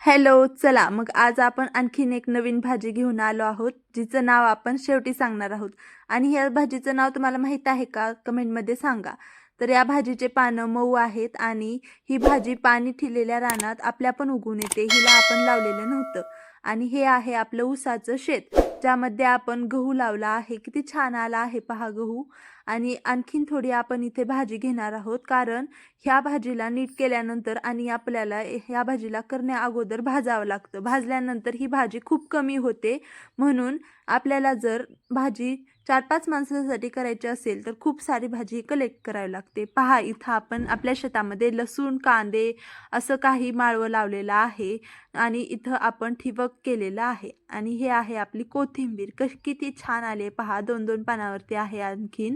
Hello, चला मग आज आपण आणखीन एक नवीन भाजी घेऊन आलो आहोत, जिचं नाव आपण शेवटी सांगणार आहोत. आणि या भाजीचं नाव तुम्हाला माहीत आहे का? कमेंटमध्ये सांगा. तर या भाजीचे पानं मऊ आहेत आणि ही भाजी पाणी ठिलेल्या रानात आपल्या पण उगवून येते. हिला आपण लावलेलं नव्हतं. आणि हे आहे आपलं ऊसाचं शेत, ज्यामध्ये आपण गहू लावला आहे. किती छान आला आहे पहा गहू. आणि आणखीन थोडी आपण इथे भाजी घेणार आहोत, कारण ह्या भाजीला नीट केल्यानंतर आणि आपल्याला ह्या भाजीला करण्या अगोदर भाजावं लागतं. भाजल्यानंतर ही भाजी खूप कमी होते. म्हणून आपल्याला जर भाजी 4-5 माणसांसाठी करायची असेल तर खूप सारी भाजी कलेक्ट करावी लागते. पहा, इथं आपण आपल्या शेतामध्ये लसूण, कांदे असं काही माळवं लावलेलं आहे. आणि इथं आपण ठिबक केलेलं आहे. आणि हे आहे आपली कोथिंबीर. किती छान आले पहा, 2-2 पानावरती आहे आणखीन.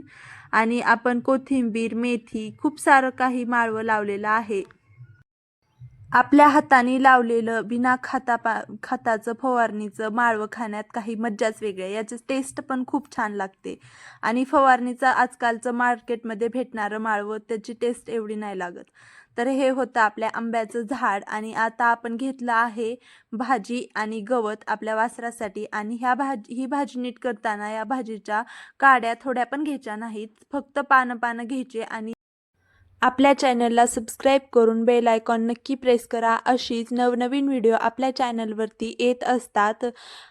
आणि आपण कोथिंबीर, मेथी खूप सारं काही माळवं लावलेलं आहे. आपल्या हाताने लावलेलं बिना खताचं फवारणीचं माळवं खाण्यात काही मज्जाच वेगळी आहे. याची टेस्ट पण खूप छान लागते. आणि फवारणीचं आजकालचं मार्केटमध्ये भेटणारं माळवं, त्याची टेस्ट एवढी नाही लागत. तर हे होतं आपल्या आंब्याचं झाड. आणि आता आपण घेतलं आहे भाजी आणि गवत आपल्या वासरासाठी. आणि ही भाजी नीट करताना या भाजीच्या काड्या थोड्या पण घ्यायच्या नाहीत, फक्त पानं घ्यायचे. आणि आपल्या चॅनलला सबस्क्राईब करून बेल आयकॉन नक्की प्रेस करा. अशीच नवनवीन व्हिडिओ आपल्या चॅनलवरती येत असतात.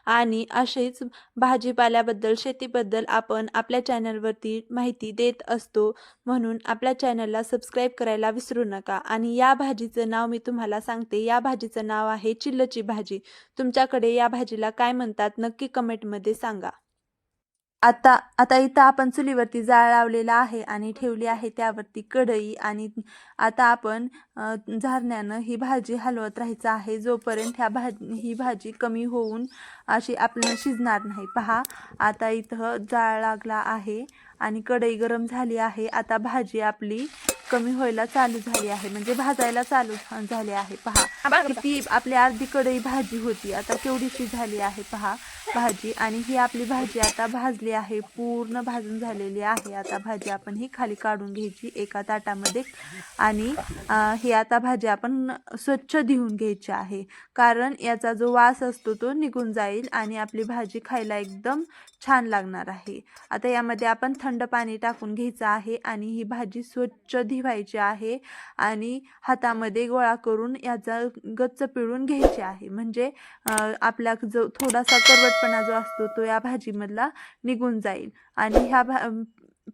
आणि असेच भाजीपाल्याबद्दल, शेतीबद्दल आपण आपल्या चॅनलवरती माहिती देत असतो. म्हणून आपल्या चॅनलला सबस्क्राईब करायला विसरू नका. आणि या भाजीचं नाव मी तुम्हाला सांगते. या भाजीचं नाव आहे चिल्लची भाजी. तुमच्याकडे या भाजीला काय म्हणतात नक्की कमेंटमध्ये सांगा. आता आता इथं आपण चुलीवरती जाळ लावलेला आहे आणि ठेवली आहे त्यावरती कढई. आणि आता आपण झारण्यानं ही भाजी हलवत राहायचं आहे, जोपर्यंत ही भाजी कमी होऊन अशी आपल्याला शिजणार नाही. पहा, आता इथं जाळ लागला आहे आणि कढई गरम झाली आहे. आता भाजी आपली कमी व्हायला चालू झाली आहे, म्हणजे भाजायला चालू झाली आहे. पहा, किती आपली अर्धी कढई भाजी होती, आता केवढीशी झाली आहे पहा भाजी. आणि ही आपली भाजी आता भाजली आहे, पूर्ण भाजून झालेली आहे. आता भाजी आपण ही खाली काढून घ्यायची एका ताटामध्ये. आणि ही आता भाजी आपण स्वच्छ धुवून घ्यायची आहे, कारण याचा जो वास असतो तो निघून जाईल आणि आपली भाजी खायला एकदम छान लागणार आहे. आता यामध्ये आपण थंड पाणी टाकून घ्यायचं आहे आणि ही भाजी स्वच्छ धुवायची आहे. आणि हातामध्ये गोळा करून याचा गच्च पिळून घ्यायची आहे, म्हणजे आपला जो थोडासा करवटपणा जो असतो तो या भाजीमधला निघून जाईल. आणि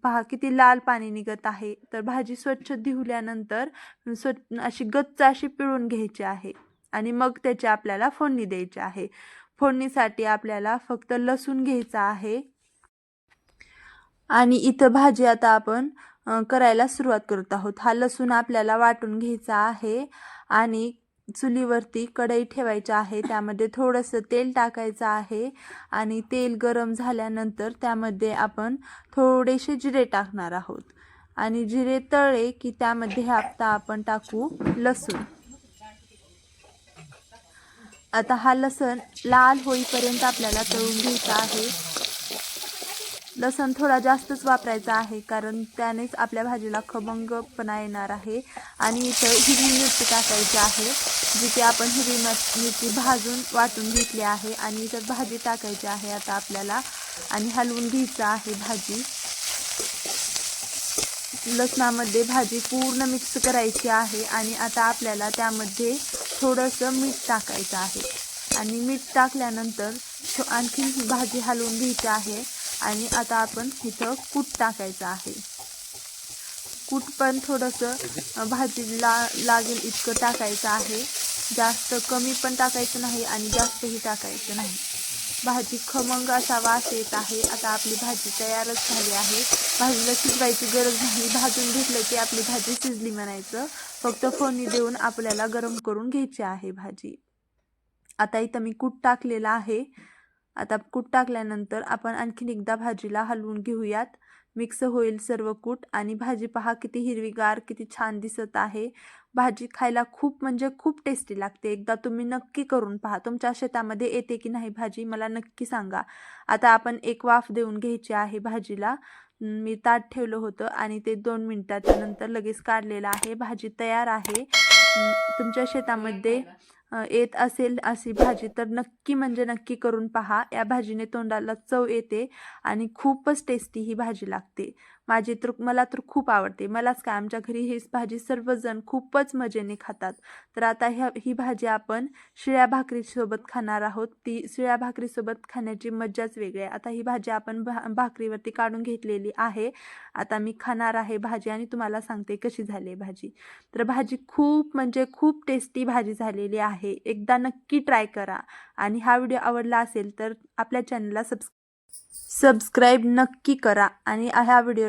पहा किती लाल पाणी निघत आहे. तर भाजी स्वच्छ धुवल्यानंतर अशी गच्च अशी पिळून घ्यायची आहे. आणि मग त्याची आपल्याला फोडणी द्यायची आहे. फोडणीसाठी आपल्याला फक्त लसूण घ्यायचा आहे. आणि इथं भाजी आता आपण करायला सुरुवात करत आहोत. हा लसूण आपल्याला वाटून घ्यायचा आहे. आणि चुलीवरती कढई ठेवायची आहे, त्यामध्ये थोडंसं तेल टाकायचं आहे. आणि तेल गरम झाल्यानंतर त्यामध्ये आपण थोडेसे जिरे टाकणार आहोत. आणि जिरे तळले की त्यामध्ये आता आपण टाकू लसूण. आता हा लसूण लाल होईपर्यंत आपल्याला तळून घ्यायचा आहे. लसूण थोडा जास्तच वापरायचा आहे, कारण त्यानेच आपल्या भाजीला खमंगपणा येणार आहे. आणि इथं हिरवी मिरची टाकायची आहे, जी की आपण हिरवी मिरची भाजून वाटून घेतली आहे. आणि इथं भाजी टाकायची आहे आता आपल्याला. आणि हलवून घ्यायचं आहे भाजी. लसणामध्ये भाजी पूर्ण मिक्स करायची आहे. आणि आता आपल्याला त्यामध्ये थोडंसं मीठ टाकायचं आहे. आणि मीठ टाकल्यानंतर आणखीन भाजी हलवून घ्यायची आहे. आणि आता आपण इथं कूट टाकायचं आहे. कूट पण थोडंसं भाजीला लागेल इतकं टाकायचं आहे, जास्त कमी पण टाकायचं नाही आणि जास्तही टाकायचं नाही. भाजी खमंग असा वास येत आहे. आता आपली भाजी तयारच झाली आहे. भाजीला शिजवायची गरज नाही, भाजून घेतलं की आपली भाजी शिजली म्हणायचं. फक्त फोडणी देऊन आपल्याला गरम करून घ्यायची आहे भाजी. आता इथं मी कूट टाकलेला आहे. आता कूट टाकल्यानंतर आपण आणखीन एकदा भाजीला हलवून घेऊयात, मिक्स होईल सर्व कूट. आणि भाजी पहा किती हिरवीगार, किती छान दिसत आहे. भाजी खायला खूप म्हणजे खूप टेस्टी लागते. एकदा तुम्ही नक्की करून पहा. तुमच्या शेतामध्ये येते की नाही भाजी मला नक्की सांगा. आता आपण एक वाफ देऊन घ्यायची आहे भाजीला. मी ताट ठेवलं होतं आणि ते 2 मिनिटाच्या नंतर लगेच काढलेलं आहे. भाजी तयार आहे. तुमच्या शेतामध्ये येत असेल अशी भाजी तर नक्की म्हणजे नक्की करून पहा. या भाजीने तोंडाला चव येते आणि खूपच टेस्टी ही भाजी लागते. मला तर खूप आवडते. मलाच काय, आमच्या घरी ही भाजी सर्वजण खूपच मजेने खातात. तर आता ही भाजी आपण शिळ्या भाकरीसोबत खाणार आहोत. ती शिळ्या भाकरीसोबत खाण्याची मज्जाच वेगळी आहे. आता ही भाजी आपण भाकरीवरती काढून घेतलेली आहे. आता मी खाणार आहे भाजी आणि तुम्हाला सांगते कशी झाली आहे भाजी. तर भाजी खूप म्हणजे खूप टेस्टी भाजी झालेली आहे. एकदा नक्की ट्राय करा आणि हा व्हिडिओ आवडला असेल तर आपल्या चॅनलला सबस्क्राईब नक्की करा आणि ह्या व्हिडिओ